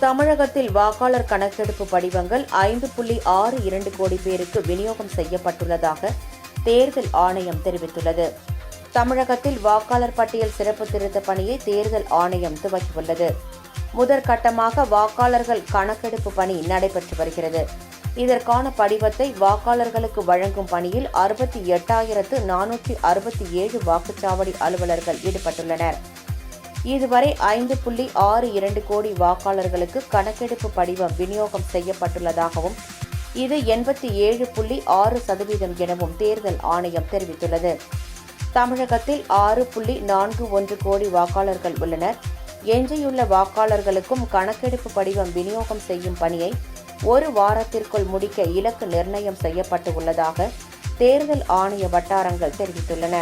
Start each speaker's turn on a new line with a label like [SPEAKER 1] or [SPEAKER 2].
[SPEAKER 1] தமிழகத்தில் வாக்காளர் கணக்கெடுப்பு படிவங்கள் 5.62 கோடி பேருக்கு விநியோகம் செய்யப்பட்டுள்ளதாக தேர்தல் ஆணையம் தெரிவித்துள்ளது. தமிழகத்தில் வாக்காளர் பட்டியல் சிறப்பு திருத்த பணியை தேர்தல் ஆணையம் துவக்கியுள்ளது. முதற்கட்டமாக வாக்காளர்கள் கணக்கெடுப்பு பணி நடைபெற்று வருகிறது. இதற்கான படிவத்தை வாக்காளர்களுக்கு வழங்கும் பணியில் 68,467 வாக்குச்சாவடி அலுவலர்கள் ஈடுபட்டுள்ளனர். இதுவரை 5.62 கோடி வாக்காளர்களுக்கு கணக்கெடுப்பு படிவம் விநியோகம் செய்யப்பட்டுள்ளதாகவும் இது 87.6% எனவும் தேர்தல் ஆணையம் தெரிவித்துள்ளது. தமிழகத்தில் 6.41 கோடி வாக்காளர்கள் உள்ளனர். எஞ்சியுள்ள வாக்காளர்களுக்கும் கணக்கெடுப்பு படிவம் விநியோகம் செய்யும் பணியை ஒரு வாரத்திற்குள் முடிக்க இலக்கு நிர்ணயம் செய்யப்பட்டு உள்ளதாக தேர்தல் ஆணைய வட்டாரங்கள் தெரிவித்துள்ளன.